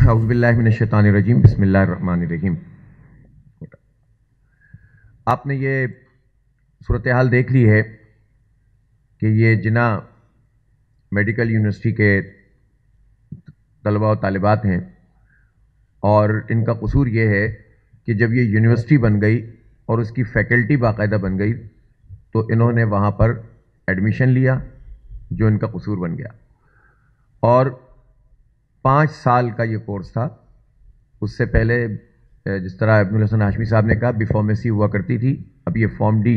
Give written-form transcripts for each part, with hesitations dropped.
اعوذ باللہ من الشیطان الرجیم بسم اللہ الرحمن الرحیم۔ آپ نے یہ صورتحال دیکھ لی ہے کہ یہ جنا میڈیکل یونیورسٹی کے طلباء و طالبات ہیں، اور ان کا قصور یہ ہے کہ جب یہ یونیورسٹی بن گئی اور اس کی فیکلٹی باقاعدہ بن گئی تو انہوں نے وہاں پر ایڈمیشن لیا، جو ان کا قصور بن گیا۔ اور 5 سال کا یہ کورس تھا۔ اس سے پہلے جس طرح ابن الحسن ہاشمی صاحب نے کہا بی فارمیسی ہوا کرتی تھی، اب یہ فارم ڈی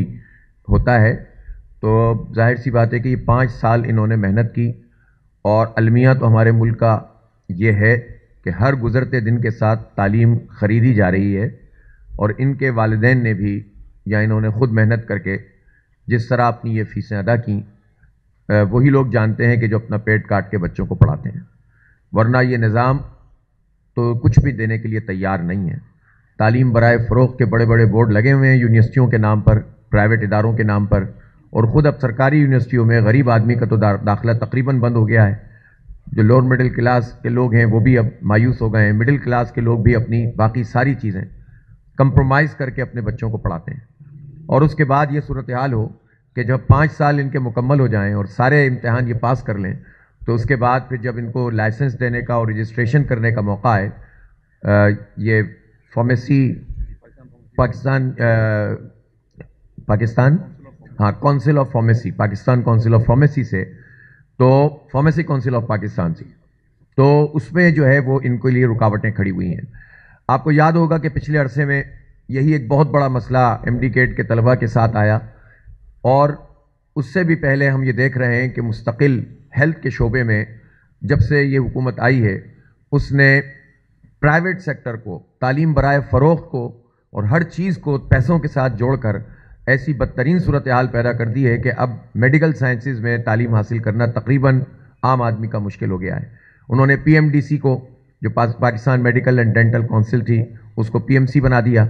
ہوتا ہے۔ تو ظاہر سی بات ہے کہ یہ 5 سال انہوں نے محنت کی، اور المیہ تو ہمارے ملک کا یہ ہے کہ ہر گزرتے دن کے ساتھ تعلیم خریدی جا رہی ہے، اور ان کے والدین نے بھی یا انہوں نے خود محنت کر کے جس طرح اپنی یہ فیسیں ادا کیں، وہی لوگ جانتے ہیں کہ جو اپنا پیٹ کاٹ کے بچوں کو پڑھاتے ہیں، ورنہ یہ نظام تو کچھ بھی دینے کے لیے تیار نہیں ہے۔ تعلیم برائے فروغ کے بڑے بڑے بورڈ لگے ہوئے ہیں یونیورسٹیوں کے نام پر، پرائیویٹ اداروں کے نام پر، اور خود اب سرکاری یونیورسٹیوں میں غریب آدمی کا تو داخلہ تقریباً بند ہو گیا ہے۔ جو لوور مڈل کلاس کے لوگ ہیں وہ بھی اب مایوس ہو گئے ہیں، مڈل کلاس کے لوگ بھی اپنی باقی ساری چیزیں کمپرومائز کر کے اپنے بچوں کو پڑھاتے ہیں۔ اور اس کے بعد یہ صورتحال ہو کہ جب 5 سال ان کے مکمل ہو جائیں اور سارے امتحان یہ پاس کر لیں، تو اس کے بعد پھر جب ان کو لائسنس دینے کا اور رجسٹریشن کرنے کا موقع ہے، یہ pharmacy Pakistan council of pharmacy, Pakistan council of pharmacy سے، تو فارمیسی کونسل آف پاکستان سے، تو اس میں جو ہے وہ ان کے لیے رکاوٹیں کھڑی ہوئی ہیں۔ آپ کو یاد ہوگا کہ پچھلے عرصے میں یہی ایک بہت بڑا مسئلہ ایم ڈی کیٹ کے طلباء کے ساتھ آیا، اور اس سے بھی پہلے ہم یہ دیکھ رہے ہیں کہ مستقل ہیلتھ کے شعبے میں جب سے یہ حکومت آئی ہے، اس نے پرائیویٹ سیکٹر کو، تعلیم برائے فروغ کو اور ہر چیز کو پیسوں کے ساتھ جوڑ کر ایسی بدترین صورتحال پیدا کر دی ہے کہ اب میڈیکل سائنسز میں تعلیم حاصل کرنا تقریباً عام آدمی کا مشکل ہو گیا ہے۔ انہوں نے پی ایم ڈی سی کو، جو Pakistan medical and dental council تھی، اس کو پی ایم سی بنا دیا،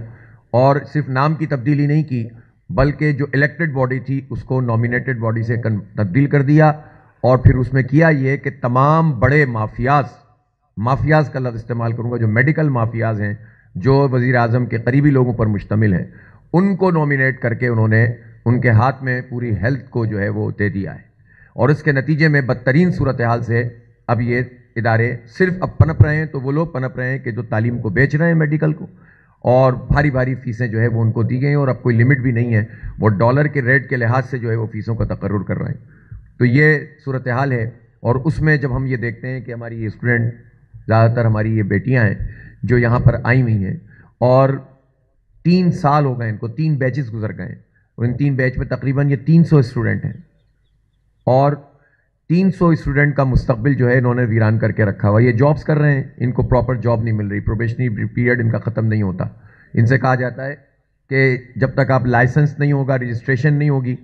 اور صرف نام کی تبدیلی نہیں کی بلکہ جو الیکٹڈ باڈی تھی اس کو نامینیٹڈ باڈی سے تبدیل کر دیا، اور پھر اس میں کیا یہ کہ تمام بڑے مافیاز کا لفظ استعمال کروں گا، جو میڈیکل مافیاز ہیں، جو وزیر اعظم کے قریبی لوگوں پر مشتمل ہیں، ان کو نامینیٹ کر کے انہوں نے ان کے ہاتھ میں پوری ہیلتھ کو جو ہے وہ دے دیا ہے۔ اور اس کے نتیجے میں بدترین صورتحال سے اب یہ ادارے صرف اب پنپ رہے ہیں، تو وہ لوگ پنپ رہے ہیں کہ جو تعلیم کو بیچ رہے ہیں میڈیکل کو، اور بھاری بھاری فیسیں جو ہے وہ ان کو دی گئی ہیں، اور اب کوئی لمٹ بھی نہیں ہے، وہ ڈالر کے ریٹ کے لحاظ سے جو ہے وہ فیسوں کا تقرر کر رہے ہیں۔ تو یہ صورتحال ہے، اور اس میں جب ہم یہ دیکھتے ہیں کہ ہماری یہ اسٹوڈنٹ، زیادہ تر ہماری یہ بیٹیاں ہیں جو یہاں پر آئی ہوئی ہیں، اور 3 سال ہو گئے ان کو، 3 بیچز گزر گئے، اور ان 3 بیچ میں تقریباً یہ 300 اسٹوڈنٹ ہیں، اور 300 اسٹوڈنٹ کا مستقبل جو ہے انہوں نے ویران کر کے رکھا ہوا۔ یہ جابس کر رہے ہیں، ان کو پراپر جاب نہیں مل رہی، پروبیشنری پیریڈ ان کا ختم نہیں ہوتا۔ ان سے کہا جاتا ہے کہ جب تک آپ لائسنس نہیں ہوگا، رجسٹریشن نہیں ہوگی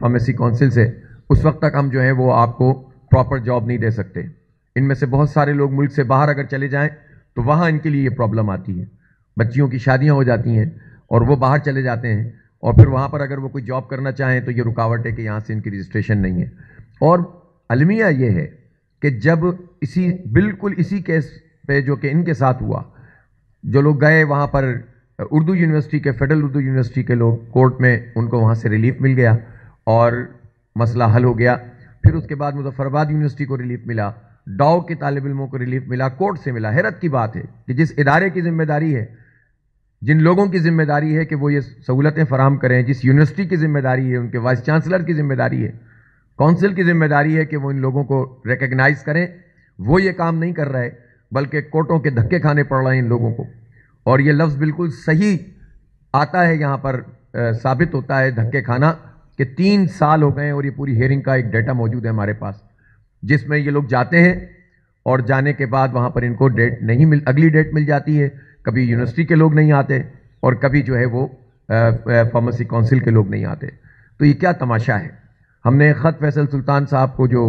فارمیسی کونسل سے، اس وقت تک ہم جو ہے وہ آپ کو پراپر جاب نہیں دے سکتے۔ ان میں سے بہت سارے لوگ ملک سے باہر اگر چلے جائیں تو وہاں ان کے لیے یہ پرابلم آتی ہے، بچیوں کی شادیاں ہو جاتی ہیں اور وہ باہر چلے جاتے ہیں، اور پھر وہاں پر اگر وہ کوئی جاب کرنا چاہیں تو یہ رکاوٹ ہے کہ یہاں سے ان کی رجسٹریشن نہیں ہے۔ اور المیہ یہ ہے کہ جب بالکل اسی کیس پہ جو کہ ان کے ساتھ ہوا، جو لوگ گئے وہاں پر اردو یونیورسٹی کے، فیڈرل اردو یونیورسٹی کے لوگ، کورٹ میں ان کو وہاں سے ریلیف مل گیا اور مسئلہ حل ہو گیا۔ پھر اس کے بعد مظفر آباد یونیورسٹی کو ریلیف ملا، ڈاؤ کے طالب علموں کو ریلیف ملا، کورٹ سے ملا۔ حیرت کی بات ہے کہ جس ادارے کی ذمہ داری ہے، جن لوگوں کی ذمہ داری ہے کہ وہ یہ سہولتیں فراہم کریں، جس یونیورسٹی کی ذمہ داری ہے، ان کے وائس چانسلر کی ذمہ داری ہے، کونسل کی ذمہ داری ہے کہ وہ ان لوگوں کو ریکگنائز کریں، وہ یہ کام نہیں کر رہے، بلکہ کورٹوں کے دھکے کھانے پڑ رہے ہیں ان لوگوں کو۔ اور یہ لفظ بالکل صحیح آتا ہے، یہاں پر ثابت ہوتا ہے دھکے کھانا، کہ 3 سال ہو گئے، اور یہ پوری ہیئرنگ کا ایک ڈیٹا موجود ہے ہمارے پاس، جس میں یہ لوگ جاتے ہیں اور جانے کے بعد وہاں پر ان کو اگلی ڈیٹ مل جاتی ہے، کبھی یونیورسٹی کے لوگ نہیں آتے اور کبھی جو ہے وہ فارمیسی کونسل کے لوگ نہیں آتے۔ تو یہ کیا تماشا ہے؟ ہم نے خط فیصل سلطان صاحب کو، جو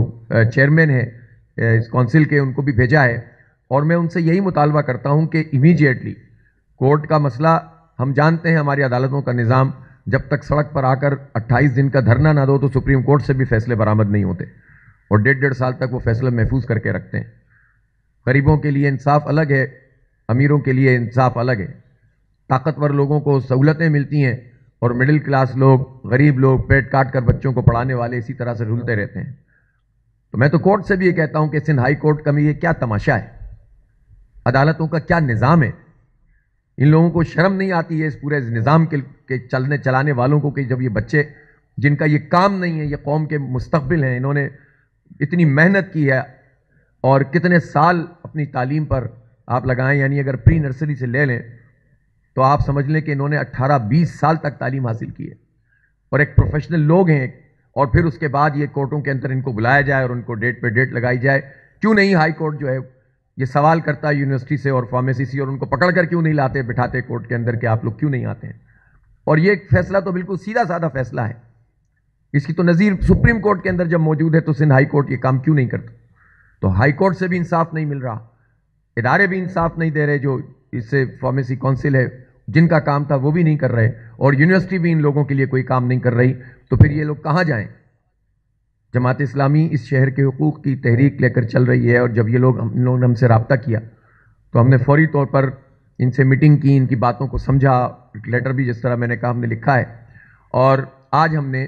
چیئرمین ہے اس کونسل کے، ان کو بھی بھیجا ہے، اور میں ان سے یہی مطالبہ کرتا ہوں کہ امیڈیٹلی کورٹ کا مسئلہ، ہم جانتے ہیں ہماری عدالتوں کا نظام، جب تک سڑک پر آ کر 28 دن کا دھرنا نہ دو تو سپریم کورٹ سے بھی فیصلے برآمد نہیں ہوتے، اور 1.5 سال تک وہ فیصلہ محفوظ کر کے رکھتے ہیں۔ غریبوں کے لیے انصاف الگ ہے، امیروں کے لیے انصاف الگ ہے. طاقتور لوگوں کو سہولتیں ملتی ہیں اور مڈل کلاس لوگ، غریب لوگ پیٹ کاٹ کر بچوں کو پڑھانے والے اسی طرح سے رولتے رہتے ہیں. تو میں تو کورٹ سے بھی یہ کہتا ہوں کہ سندھ ہائی کورٹ کا میں یہ کیا تماشا ہے، عدالتوں کا کیا نظام ہے. ان لوگوں کو شرم نہیں آتی ہے اس پورے نظام کے چلانے والوں کو کہ جب یہ بچے جن کا یہ کام نہیں ہے، یہ قوم کے مستقبل ہیں، انہوں نے اتنی محنت کی ہے اور کتنے سال اپنی تعلیم پر آپ لگائیں، یعنی اگر پری نرسری سے لے لیں تو آپ سمجھ لیں کہ انہوں نے 18-20 سال تک تعلیم حاصل کی ہے اور ایک پروفیشنل لوگ ہیں. اور پھر اس کے بعد یہ کورٹوں کے اندر ان کو بلایا جائے اور ان کو ڈیٹ پہ ڈیٹ لگائی جائے. کیوں نہیں ہائی کورٹ جو ہے یہ سوال کرتا ہے یونیورسٹی سے اور فارمیسی سے، اور ان کو پکڑ کر کیوں نہیں لاتے بٹھاتے کورٹ کے اندر کہ آپ لوگ کیوں نہیں آتے ہیں. اور یہ فیصلہ تو بالکل سیدھا سادہ فیصلہ ہے. اس کی تو نظیر سپریم کورٹ کے اندر جب موجود ہے تو سندھ ہائی کورٹ یہ کام کیوں نہیں کرتا. تو ہائی کورٹ سے بھی انصاف نہیں مل رہا، ادارے بھی انصاف نہیں دے رہے، جو اس سے فارمیسی کونسل ہے جن کا کام تھا وہ بھی نہیں کر رہے، اور یونیورسٹی بھی ان لوگوں کے لیے کوئی کام نہیں کر رہی. تو پھر یہ لوگ کہاں جائیں؟ جماعت اسلامی اس شہر کے حقوق کی تحریک لے کر چل رہی ہے، اور جب یہ لوگ ہم لوگوں نے ہم سے رابطہ کیا تو ہم نے فوری طور پر ان سے میٹنگ کی، ان کی باتوں کو سمجھا، لیٹر بھی جس طرح میں نے کہا ہم نے لکھا ہے. اور آج ہم نے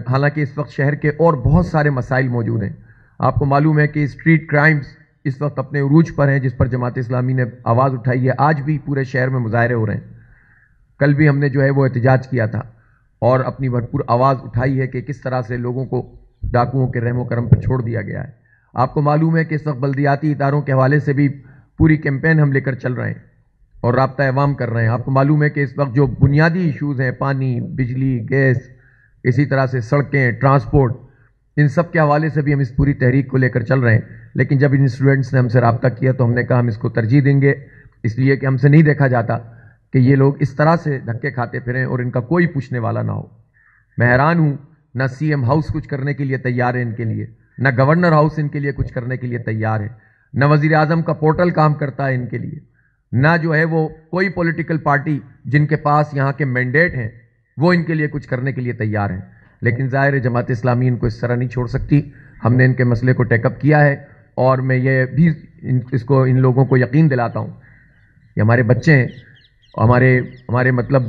حالانکہ اس وقت شہر کے اور بہت سارے مسائل موجود ہیں. آپ کو معلوم ہے کہ اسٹریٹ کرائمز اس وقت اپنے عروج پر ہیں، جس پر جماعت اسلامی نے آواز اٹھائی ہے. آج بھی پورے شہر میں مظاہرے ہو رہے ہیں. کل بھی ہم نے جو ہے وہ احتجاج کیا تھا اور اپنی بھرپور آواز اٹھائی ہے کہ کس طرح سے لوگوں کو ڈاکوؤں کے رحم و کرم پر چھوڑ دیا گیا ہے. آپ کو معلوم ہے کہ اس وقت بلدیاتی اداروں کے حوالے سے بھی پوری کیمپین ہم لے کر چل رہے ہیں اور رابطہ عوام کر رہے ہیں. آپ کو معلوم ہے کہ اس وقت جو بنیادی ایشوز ہیں، پانی، بجلی، گیس، اسی طرح سے سڑکیں، ٹرانسپورٹ، ان سب کے حوالے سے بھی ہم اس پوری تحریک کو لے کر چل رہے ہیں. لیکن جب ان اسٹوڈنٹس نے ہم سے رابطہ کیا تو ہم نے کہا ہم اس کو ترجیح دیں گے، اس لیے کہ ہم سے نہیں دیکھا جاتا کہ یہ لوگ اس طرح سے دھکے کھاتے پھریں اور ان کا کوئی پوچھنے والا نہ ہو. میں حیران ہوں، نہ سی ایم ہاؤس کچھ کرنے کے لیے تیار ہے ان کے لیے، نہ گورنر ہاؤس ان کے لیے کچھ کرنے کے لیے تیار ہے، نہ وزیر اعظم کا پورٹل کام کرتا ہے ان کے لیے، نہ جو ہے وہ کوئی پولیٹیکل پارٹی جن کے پاس یہاں کے مینڈیٹ ہیں وہ ان کے لیے کچھ کرنے کے لیے تیار ہیں. لیکن ظاہر ہے جماعت اسلامی ان کو اس طرح نہیں چھوڑ سکتی. ہم نے ان کے مسئلے کو ٹیک اپ کیا ہے اور میں یہ بھی ان لوگوں کو یقین دلاتا ہوں کہ ہمارے بچے ہیں، ہمارے مطلب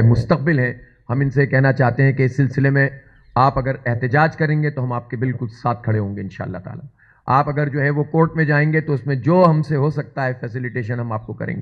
مستقبل ہیں. ہم ان سے کہنا چاہتے ہیں کہ اس سلسلے میں آپ اگر احتجاج کریں گے تو ہم آپ کے بالکل ساتھ کھڑے ہوں گے انشاءاللہ تعالی. آپ اگر جو ہے وہ کورٹ میں جائیں گے تو اس میں جو ہم سے ہو سکتا ہے فیسیلیٹیشن ہم آپ کو کریں گے،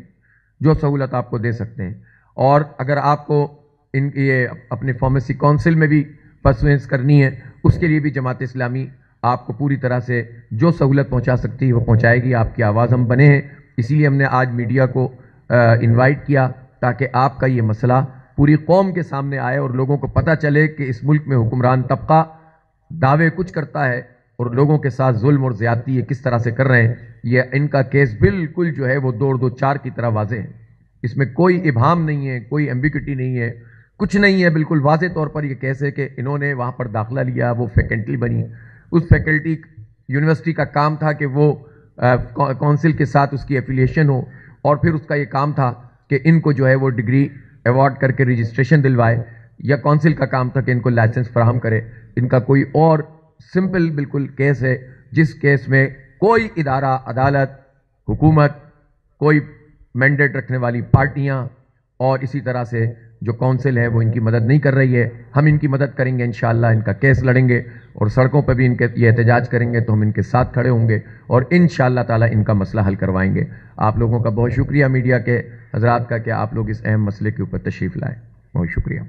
جو سہولت آپ کو دے سکتے ہیں. اور اگر آپ کو یہ اپنے فارمیسی کونسل میں بھی پرسوینس کرنی ہے، اس کے لیے بھی جماعت اسلامی آپ کو پوری طرح سے جو سہولت پہنچا سکتی ہے وہ پہنچائے گی. آپ کی آواز ہم بنے ہیں، اسی لیے ہم نے آج میڈیا کو انوائٹ کیا تاکہ آپ کا یہ مسئلہ پوری قوم کے سامنے آئے اور لوگوں کو پتہ چلے کہ اس ملک میں حکمران طبقہ دعوے کچھ کرتا ہے اور لوگوں کے ساتھ ظلم اور زیادتی یہ کس طرح سے کر رہے ہیں. یہ ان کا کیس بالکل جو ہے وہ 2-2-4 کی طرح واضح ہے. اس میں کوئی ابہام نہیں ہے، کوئی ایمبیگوٹی نہیں ہے، کچھ نہیں ہے. بالکل واضح طور پر یہ کیس ہے کہ انہوں نے وہاں پر داخلہ لیا، وہ فیکلٹی بنی. اس فیکلٹی یونیورسٹی کا کام تھا کہ وہ کونسل کے ساتھ اس کی ایفیلیشن ہو، اور پھر اس کا یہ کام تھا کہ ان کو جو ہے وہ ڈگری ایوارڈ کر کے رجسٹریشن دلوائے، یا کونسل کا کام تھا کہ ان کو لائسنس فراہم کرے. ان کا کوئی اور سمپل بالکل کیس ہے جس کیس میں کوئی ادارہ، عدالت، حکومت، کوئی مینڈیٹ رکھنے والی پارٹیاں اور اسی طرح سے جو کونسل ہے وہ ان کی مدد نہیں کر رہی ہے. ہم ان کی مدد کریں گے انشاءاللہ، ان کا کیس لڑیں گے اور سڑکوں پہ بھی ان کے یہ احتجاج کریں گے تو ہم ان کے ساتھ کھڑے ہوں گے اور انشاءاللہ تعالی ان کا مسئلہ حل کروائیں گے. آپ لوگوں کا بہت شکریہ میڈیا کے حضرات کا کہ آپ لوگ اس اہم مسئلے کے اوپر تشریف لائے. بہت شکریہ.